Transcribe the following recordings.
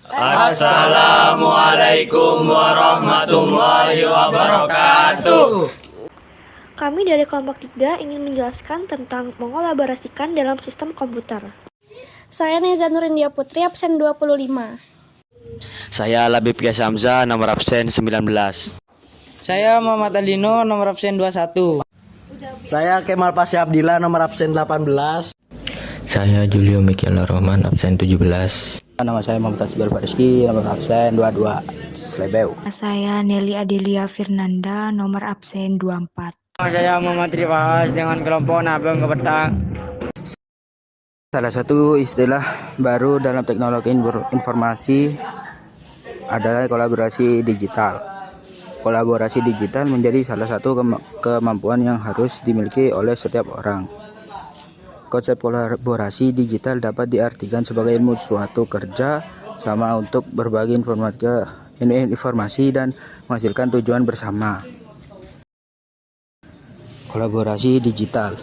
Assalamualaikum warahmatullahi wabarakatuh. Kami dari kelompok 3 ingin menjelaskan tentang mengolaborasikan dalam sistem komputer. Saya Neza Nurindia Putri, absen 25. Saya Labib Kias Hamzah, nomor absen 19. Saya Muhammad Alino, nomor absen 21. Saya Kemal Pasya Abdillah, nomor absen 18. Saya Julio Mikiela Roman, absen 17. Nama saya Muhammad Tasbir Fariski, nomor absen 22, Slebeu. Saya Nelly Adelia Firnanda, nomor absen 24. Saya Muhammad Rifahas dengan kelompok Nabung Kepetang. Salah satu istilah baru dalam teknologi informasi adalah kolaborasi digital. Kolaborasi digital menjadi salah satu kemampuan yang harus dimiliki oleh setiap orang. Konsep kolaborasi digital dapat diartikan sebagai suatu kerja sama untuk berbagi informasi dan menghasilkan tujuan bersama. Kolaborasi digital.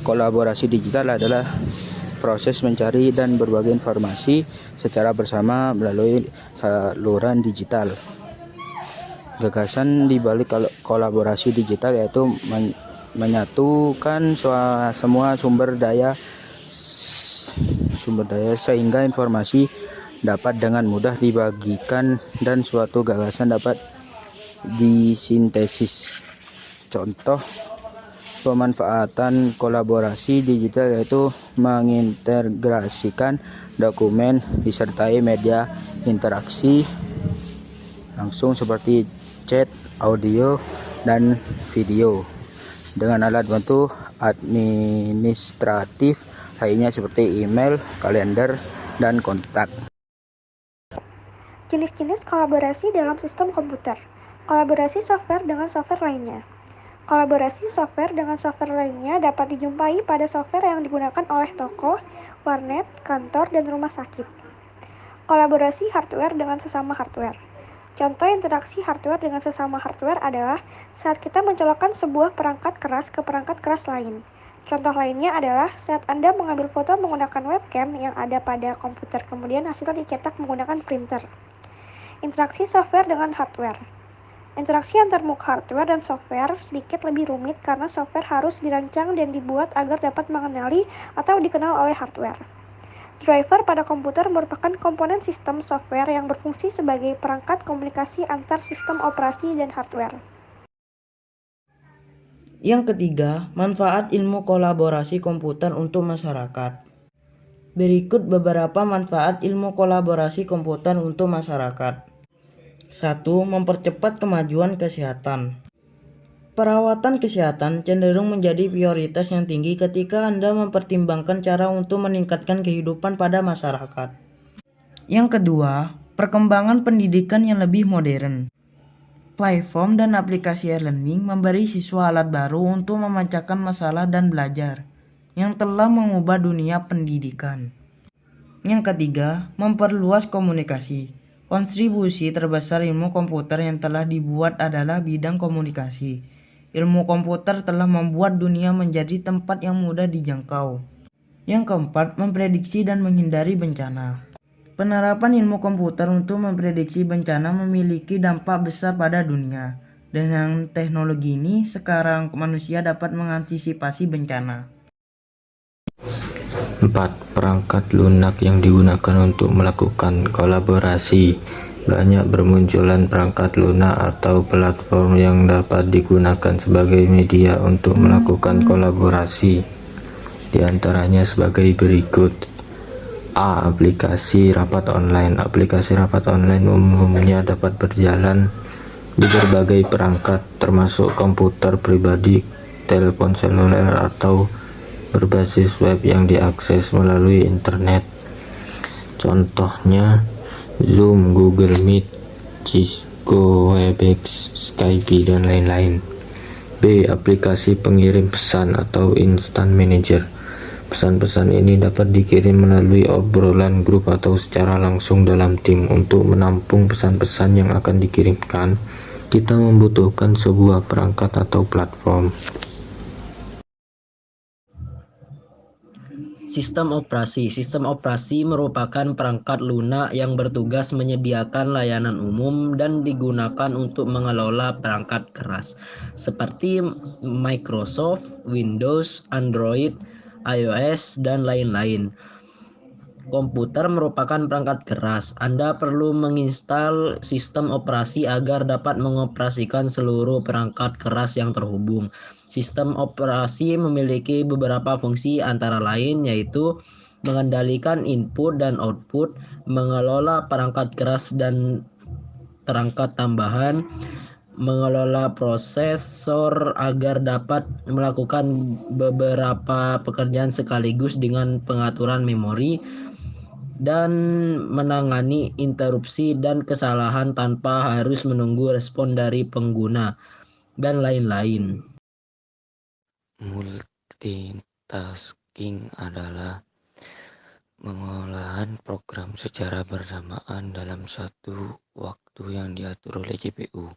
Kolaborasi digital adalah proses mencari dan berbagi informasi secara bersama melalui saluran digital. Gagasan di balik kolaborasi digital yaitu menyatukan semua sumber daya sehingga informasi dapat dengan mudah dibagikan dan suatu gagasan dapat disintesis. Contoh pemanfaatan kolaborasi digital yaitu mengintegrasikan dokumen disertai media interaksi langsung seperti chat, audio, dan video dengan alat bantu administratif lainnya seperti email, kalender, dan kontak. Jenis-jenis kolaborasi dalam sistem komputer. Kolaborasi software dengan software lainnya. Kolaborasi software dengan software lainnya dapat dijumpai pada software yang digunakan oleh toko, warnet, kantor, dan rumah sakit. Kolaborasi hardware dengan sesama hardware. Contoh interaksi hardware dengan sesama hardware adalah saat kita mencolokkan sebuah perangkat keras ke perangkat keras lain. Contoh lainnya adalah saat Anda mengambil foto menggunakan webcam yang ada pada komputer, kemudian hasilnya dicetak menggunakan printer. Interaksi software dengan hardware. Interaksi antar MUC hardware dan software sedikit lebih rumit karena software harus dirancang dan dibuat agar dapat mengenali atau dikenal oleh hardware. Driver pada komputer merupakan komponen sistem software yang berfungsi sebagai perangkat komunikasi antar sistem operasi dan hardware. Yang ketiga, manfaat ilmu kolaborasi komputer untuk masyarakat. Berikut beberapa manfaat ilmu kolaborasi komputer untuk masyarakat. 1. Mempercepat kemajuan kesehatan. Perawatan kesehatan cenderung menjadi prioritas yang tinggi ketika Anda mempertimbangkan cara untuk meningkatkan kehidupan pada masyarakat. Yang kedua, perkembangan pendidikan yang lebih modern. Platform dan aplikasi e-learning memberi siswa alat baru untuk memecahkan masalah dan belajar, yang telah mengubah dunia pendidikan. Yang ketiga, memperluas komunikasi. Kontribusi terbesar ilmu komputer yang telah dibuat adalah bidang komunikasi. Ilmu komputer telah membuat dunia menjadi tempat yang mudah dijangkau. Yang keempat, memprediksi dan menghindari bencana. Penerapan ilmu komputer untuk memprediksi bencana memiliki dampak besar pada dunia. Dengan teknologi ini, sekarang manusia dapat mengantisipasi bencana. 4. Perangkat lunak yang digunakan untuk melakukan kolaborasi. Banyak bermunculan perangkat lunak atau platform yang dapat digunakan sebagai media untuk melakukan kolaborasi. Di antaranya sebagai berikut. A. Aplikasi rapat online. Aplikasi rapat online umumnya dapat berjalan di berbagai perangkat, termasuk komputer pribadi, telepon seluler, atau berbasis web yang diakses melalui internet. Contohnya Zoom, Google Meet, Cisco, Webex, Skype, dan lain-lain. B. Aplikasi pengirim pesan atau instant manager. Pesan-pesan ini dapat dikirim melalui obrolan grup atau secara langsung dalam tim. Untuk menampung pesan-pesan yang akan dikirimkan, kita membutuhkan sebuah perangkat atau platform. Sistem operasi. Sistem operasi merupakan perangkat lunak yang bertugas menyediakan layanan umum dan digunakan untuk mengelola perangkat keras seperti Microsoft, Windows, Android, iOS, dan lain-lain. Komputer merupakan perangkat keras. Anda perlu menginstal sistem operasi agar dapat mengoperasikan seluruh perangkat keras yang terhubung. Sistem operasi memiliki beberapa fungsi antara lain yaitu mengendalikan input dan output, mengelola perangkat keras dan perangkat tambahan, mengelola prosesor agar dapat melakukan beberapa pekerjaan sekaligus dengan pengaturan memori, dan menangani interupsi dan kesalahan tanpa harus menunggu respon dari pengguna, dan lain-lain. Multitasking adalah pengolahan program secara bersamaan dalam satu waktu yang diatur oleh CPU,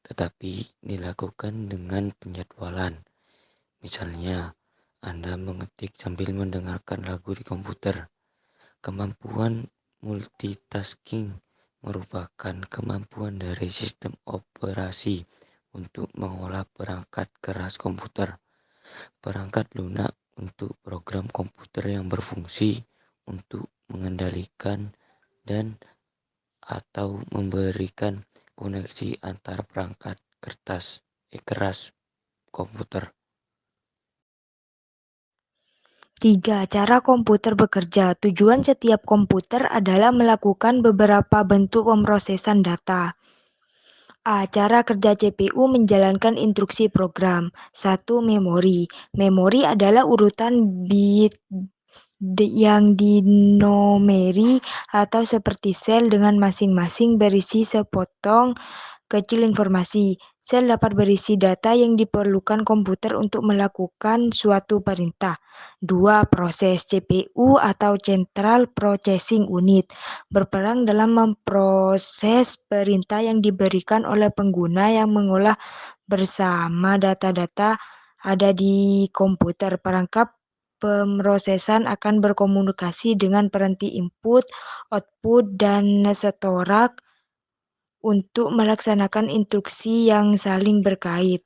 tetapi dilakukan dengan penjadwalan. Misalnya, Anda mengetik sambil mendengarkan lagu di komputer. Kemampuan multitasking merupakan kemampuan dari sistem operasi untuk mengolah perangkat keras komputer, perangkat lunak untuk program komputer yang berfungsi untuk mengendalikan dan atau memberikan koneksi antar perangkat keras komputer. 3. Cara komputer bekerja. Tujuan setiap komputer adalah melakukan beberapa bentuk pemrosesan data. A. Cara kerja CPU menjalankan instruksi program. 1. Memori. Memori adalah urutan bit yang dinomeri atau seperti sel dengan masing-masing berisi sepotong kecil informasi. Sel dapat berisi data yang diperlukan komputer untuk melakukan suatu perintah. 2. Proses. CPU atau Central Processing Unit berperan dalam memproses perintah yang diberikan oleh pengguna yang mengolah bersama data-data ada di komputer. Perangkat pemrosesan akan berkomunikasi dengan peranti input, output, dan storak untuk melaksanakan instruksi yang saling berkait.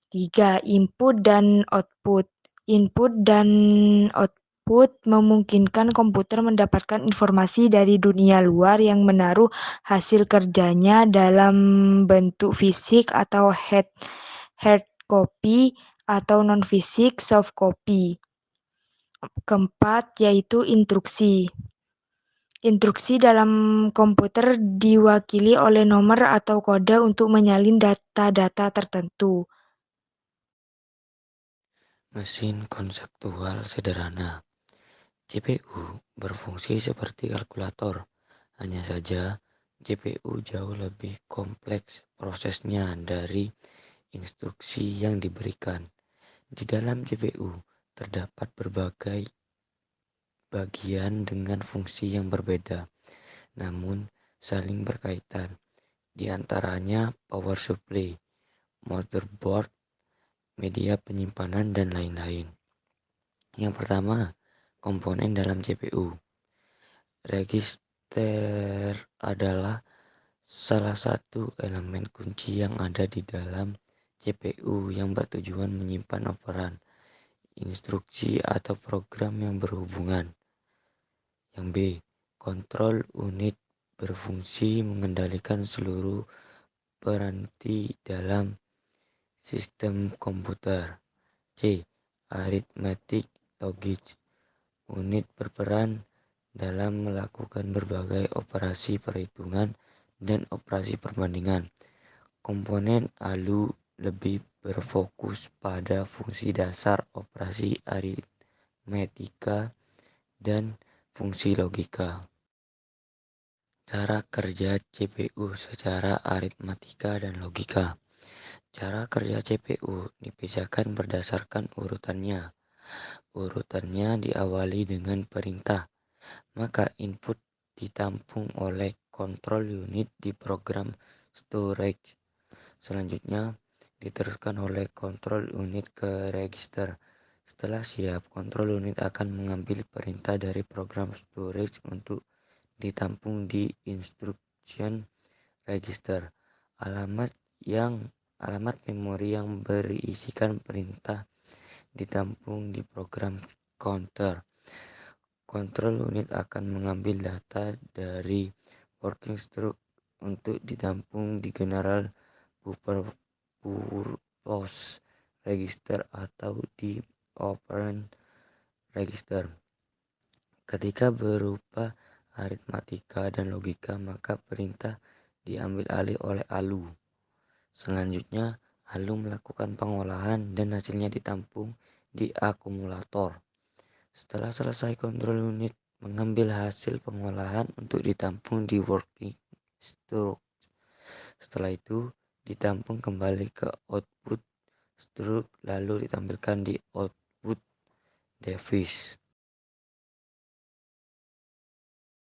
3. Input dan output. Input dan output memungkinkan komputer mendapatkan informasi dari dunia luar yang menaruh hasil kerjanya dalam bentuk fisik atau hard copy atau non-fisik soft copy. 4. Yaitu instruksi. Instruksi dalam komputer diwakili oleh nomor atau kode untuk menyalin data-data tertentu. Mesin konseptual sederhana. CPU berfungsi seperti kalkulator, hanya saja CPU jauh lebih kompleks prosesnya dari instruksi yang diberikan. Di dalam CPU terdapat berbagai bagian dengan fungsi yang berbeda, namun saling berkaitan. Di antaranya power supply, motherboard, media penyimpanan, dan lain-lain. Yang pertama, komponen dalam CPU. Register adalah salah satu elemen kunci yang ada di dalam CPU yang bertujuan menyimpan operan, instruksi, atau program yang berhubungan. Yang B, kontrol unit berfungsi mengendalikan seluruh peranti dalam sistem komputer. C, arithmetic logic. Unit berperan dalam melakukan berbagai operasi perhitungan dan operasi perbandingan. Komponen ALU lebih berfokus pada fungsi dasar operasi aritmetika dan fungsi logika. Cara kerja CPU secara aritmatika dan logika. Cara kerja CPU dipisahkan berdasarkan urutannya. Urutannya diawali dengan perintah, maka input ditampung oleh kontrol unit di program storage. Selanjutnya diteruskan oleh kontrol unit ke register. Setelah siap, kontrol unit akan mengambil perintah dari program storage untuk ditampung di instruction register. Alamat memori yang berisikan perintah ditampung di program counter. Kontrol unit akan mengambil data dari working stroke untuk ditampung di general purpose register atau di operand register. Ketika berupa aritmatika dan logika, maka perintah diambil alih oleh ALU. Selanjutnya, ALU melakukan pengolahan dan hasilnya ditampung di akumulator. Setelah selesai, kontrol unit mengambil hasil pengolahan untuk ditampung di working stroke. Setelah itu, ditampung kembali ke output stroke lalu ditampilkan di output device.